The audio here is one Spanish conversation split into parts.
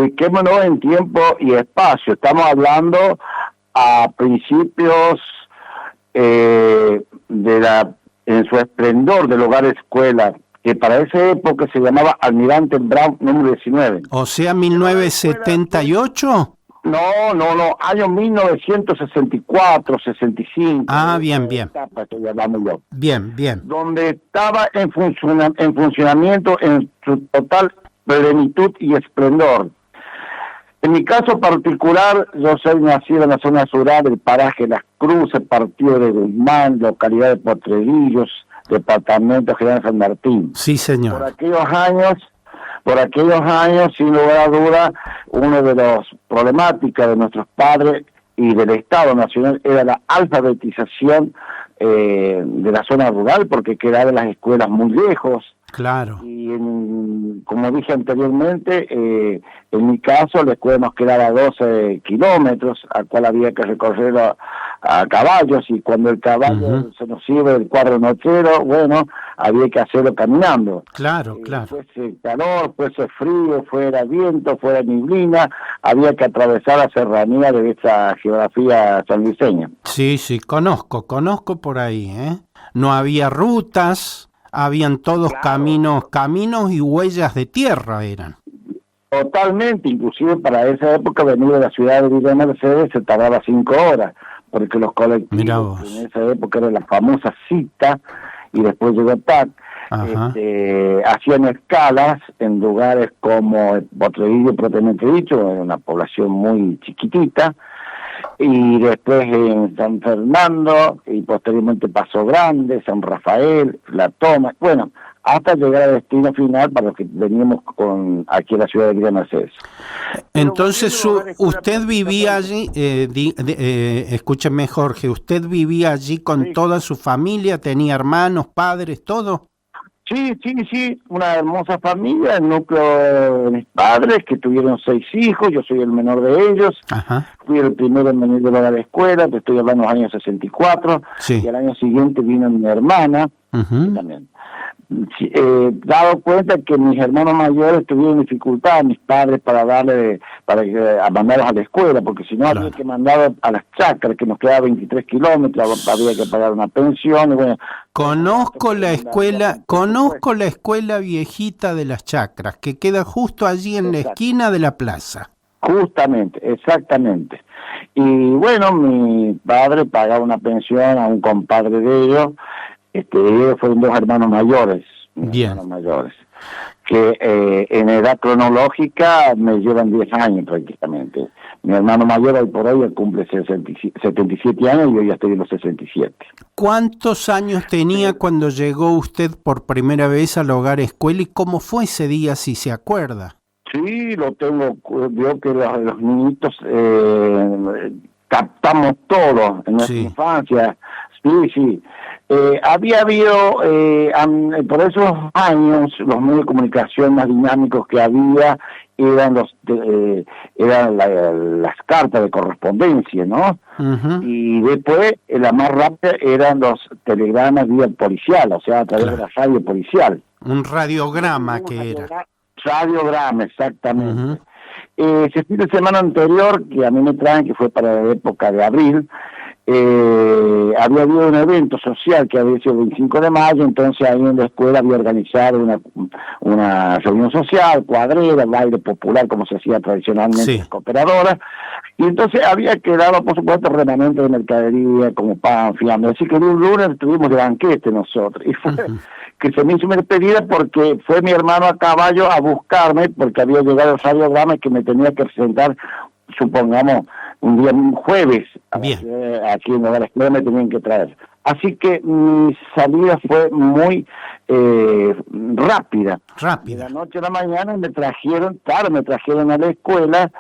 ubiquémonos en tiempo y espacio. Estamos hablando a principios en su esplendor del hogar escuela, que para esa época se llamaba Almirante Brown número 19. O sea, 1978. No, año 1964, 65. Ah, bien. Etapa que llamamos yo. Bien. Donde estaba en funcionamiento en su total plenitud y esplendor. En mi caso particular, yo soy nacido en la zona rural del paraje Las Cruces, partido de Guzmán, localidad de Potrerillos, departamento General San Martín. Sí, señor. Por aquellos años, sin lugar a duda, una de las problemáticas de nuestros padres y del Estado Nacional era la alfabetización de la zona rural, porque quedaban las escuelas muy lejos. Claro. Y como dije anteriormente, en mi caso la escuela nos quedaba a 12 kilómetros, al cual había que recorrer a caballos, y cuando el caballo se nos iba el cuadro nochero, bueno, había que hacerlo caminando. Claro. Fuese calor, fuese frío, fuera viento, fuera neblina, había que atravesar la serranía de esa geografía sanluiseña. Sí, conozco por ahí, ¿eh? No había rutas. Habían todos caminos y huellas de tierra eran. Totalmente, inclusive para esa época venir de la ciudad de Villa Mercedes se tardaba 5 horas, porque los colectivos, en esa época era la famosa Cita, y después llegó TAC, hacían escalas en lugares como Potrerillo, propiamente dicho, era una población muy chiquitita, y después en San Fernando, y posteriormente Paso Grande, San Rafael, La Toma, bueno, hasta llegar al destino final para los que veníamos aquí a la ciudad de Villa Mercedes. Entonces, usted vivía allí, escúcheme Jorge, ¿usted vivía allí con toda su familia? ¿Tenía hermanos, padres, todo? Sí, una hermosa familia, el núcleo de mis padres, que tuvieron 6 hijos, yo soy el menor de ellos. Ajá. Fui el primero en venir de la escuela, te estoy hablando de los años 64, y al año siguiente vino mi hermana, también. Dado cuenta que mis hermanos mayores tuvieron dificultad, mis padres, para mandarlos a la escuela, porque si no había que mandar a las chacras, que nos quedaba 23 kilómetros, había que pagar una pensión, y bueno. Conozco la escuela viejita de las chacras, que queda justo allí en la esquina de la plaza. Justamente, exactamente. Y bueno, mi padre pagaba una pensión a un compadre de ellos. Ellos fueron 2 hermanos mayores. Que en edad cronológica me llevan 10 años prácticamente. Mi hermano mayor hoy por hoy cumple 77 años y yo ya estoy en los 67. ¿Cuántos años tenía cuando llegó usted por primera vez al hogar escuela y cómo fue ese día, si se acuerda? Sí, lo tengo. Veo que los niñitos captamos todo en nuestra infancia. Sí. Había habido, por esos años, los medios de comunicación más dinámicos que había eran las cartas de correspondencia, ¿no? Y después, la más rápida eran los telegramas vía policial, o sea, a través de la radio policial. Un radiograma que era. Radiograma, exactamente. Ese fin de semana anterior, que a mí me traen, que fue para la época de abril, había habido un evento social que había sido el 25 de mayo, entonces ahí en la escuela había organizado una reunión social, cuadrera, baile popular, como se hacía tradicionalmente en las cooperadoras, y entonces había quedado, por supuesto, remanente de mercadería, como pan, fiambre, así que un lunes tuvimos de banquete nosotros, y fue que se me hizo una despedida porque fue mi hermano a caballo a buscarme, porque había llegado el radiograma que me tenía que presentar, supongamos, un jueves, aquí en la escuela me tenían que traer. Así que mi salida fue muy rápida. De la noche a la mañana me trajeron a la escuela,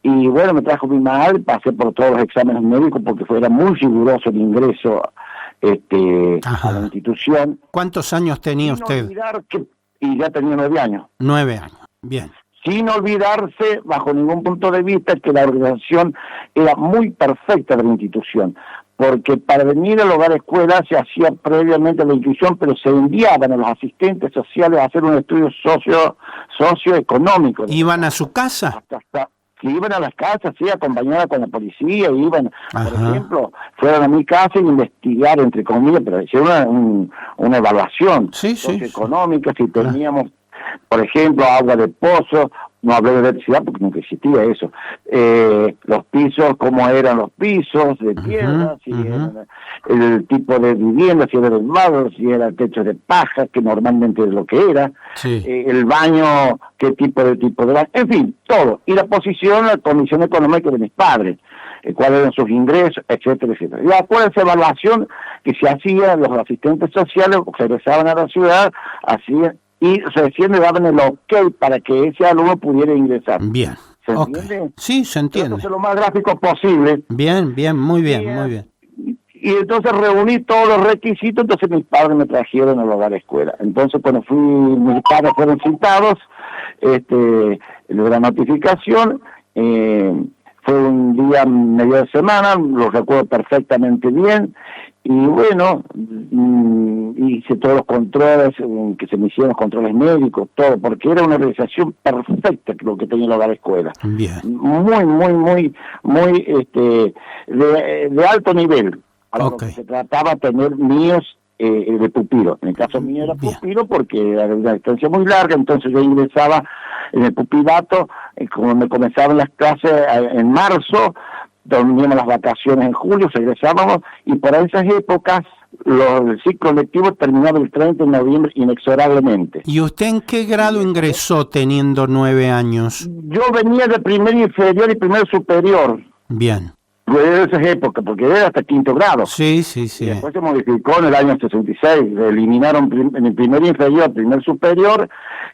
y bueno, me trajo mi madre, pasé por todos los exámenes médicos porque era muy riguroso el ingreso a la institución. ¿Cuántos años tenía usted? Y ya tenía 9 años. 9 años, bien. Sin olvidarse, bajo ningún punto de vista, que la organización era muy perfecta de la institución, porque para venir al hogar escuela se hacía previamente la inscripción, pero se enviaban a los asistentes sociales a hacer un estudio socioeconómico. ¿Iban a su casa? Que iban a las casas, sí, acompañadas con la policía, iban, Ajá. por ejemplo, fueron a mi casa y investigar, entre comillas, pero hicieron una evaluación socioeconómica, si teníamos, por ejemplo, agua de pozo, no hablé de electricidad porque nunca existía eso, los pisos, cómo eran los pisos de piedra, si eran el tipo de vivienda, si era del lado, si era techo de paja, que normalmente es lo que era, el baño, qué tipo de baño, en fin, todo. Y la posición, la condición económica de mis padres, cuáles eran sus ingresos, etcétera, etcétera. Y después de esa evaluación que se hacía, los asistentes sociales regresaban a la ciudad, hacían y recién le daban el ok para que ese alumno pudiera ingresar. Bien. ¿Se entiende? Sí, se entiende. Entonces, lo más gráfico posible. Bien, muy bien, muy bien. Y entonces reuní todos los requisitos, entonces mis padres me trajeron al hogar escuela. Entonces cuando mis padres fueron citados, la notificación, fue un día medio de semana, lo recuerdo perfectamente bien, y bueno, hice todos los controles, que se me hicieron los controles médicos, todo, porque era una realización perfecta lo que tenía el hogar escuela. Bien. Muy, de alto nivel. A lo que se trataba de tener niños de pupilo. En el caso mío era pupilo porque era una distancia muy larga, entonces yo ingresaba en el pupilato, como me comenzaban las clases en marzo, dormíamos las vacaciones en julio, regresábamos, y por esas épocas el ciclo lectivo terminaba el 30 de noviembre inexorablemente. ¿Y usted en qué grado ingresó teniendo 9 años? Yo venía de primer inferior y primer superior. Bien. De esas épocas, porque era hasta quinto grado. Sí. Y después se modificó en el año 66, eliminaron en el primer inferior, primer superior,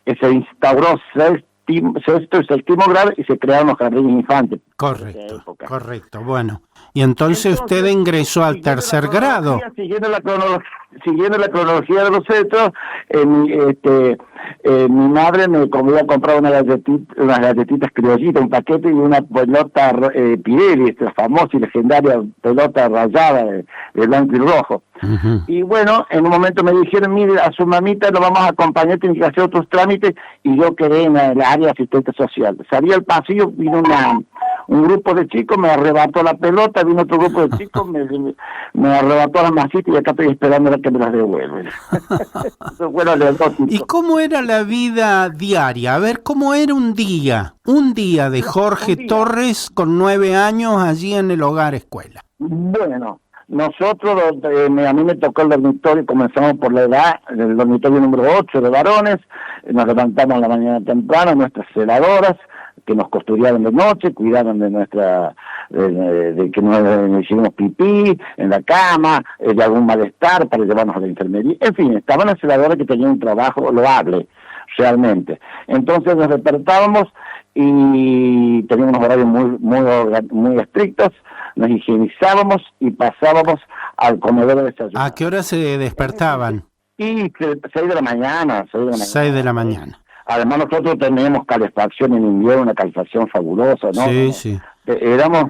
se instauró sexto y séptimo grado y se crearon los jardines infantes. Correcto, bueno. Y entonces usted ingresó al tercer grado. Siguiendo la cronología de los hechos, mi madre me había comprado unas galletitas criollitas, un paquete y una pelota Pirelli, esta famosa y legendaria pelota rayada de blanco y rojo. Y bueno, en un momento me dijeron, mire, a su mamita lo vamos a acompañar, tiene que hacer otros trámites, y yo quedé en el área de asistente social. Salí al pasillo, vino un grupo de chicos, me arrebató la pelota, vino otro grupo de chicos, me arrebató las masitas y acá estoy esperando a que me las devuelven. ¿Y cómo era la vida diaria? A ver, ¿cómo era un día de Jorge Torres con 9 años allí en el hogar escuela? Bueno, nosotros, a mí me tocó el dormitorio, comenzamos por la edad, el dormitorio número 8 de varones, nos levantamos a la mañana temprano, nuestras celadoras, que nos custodiaban de noche, cuidaban de de que no hicimos pipí en la cama, de algún malestar para llevarnos a la enfermería, en fin, estaban las celadoras que tenían un trabajo loable, realmente. Entonces nos despertábamos y teníamos unos horarios muy estrictos, nos higienizábamos y pasábamos al comedor de desayuno. ¿A qué hora se despertaban? Y 6 de la mañana. 6 de la mañana. Además nosotros teníamos calefacción en invierno, una calefacción fabulosa, ¿no? Sí. Éramos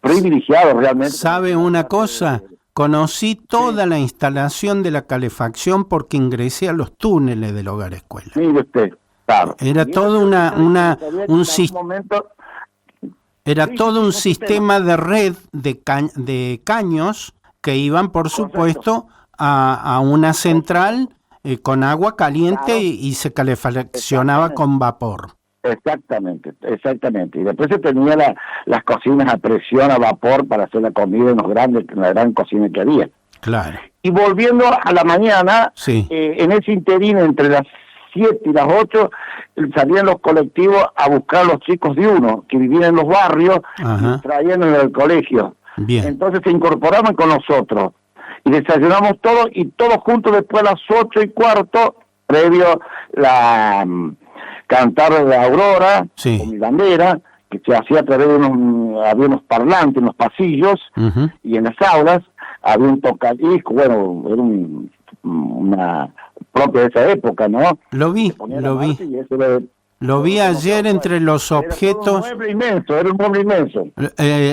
privilegiados realmente. ¿Sabe una cosa? Conocí toda la instalación de la calefacción porque ingresé a los túneles del hogar escuela. Mire usted, claro. Era todo un sistema de red de caños que iban, por supuesto, a una central con agua caliente y se calefaccionaba con vapor. Exactamente. Y después se tenía las cocinas a presión, a vapor, para hacer la comida en la gran cocina que había. Claro. Y volviendo a la mañana, en ese interín entre las 7 y las 8, salían los colectivos a buscar a los chicos de uno, que vivían en los barrios, y traían en el colegio. Bien. Entonces se incorporaban con nosotros. Y desayunamos todos, y todos juntos después a las 8:15, previo la cantar de Aurora, con mi bandera, que se hacía a través de había unos parlantes en los pasillos, y en las aulas había un tocadisco, bueno, era una propia de esa época, ¿no? Lo vi. Y eso Lo vi ayer entre los objetos. Era un mueble inmenso.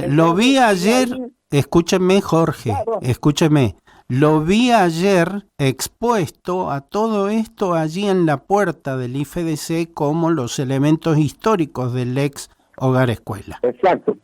Lo vi ayer, escúcheme Jorge, escúcheme. Lo vi ayer expuesto a todo esto allí en la puerta del IFDC como los elementos históricos del ex Hogar Escuela. Exacto.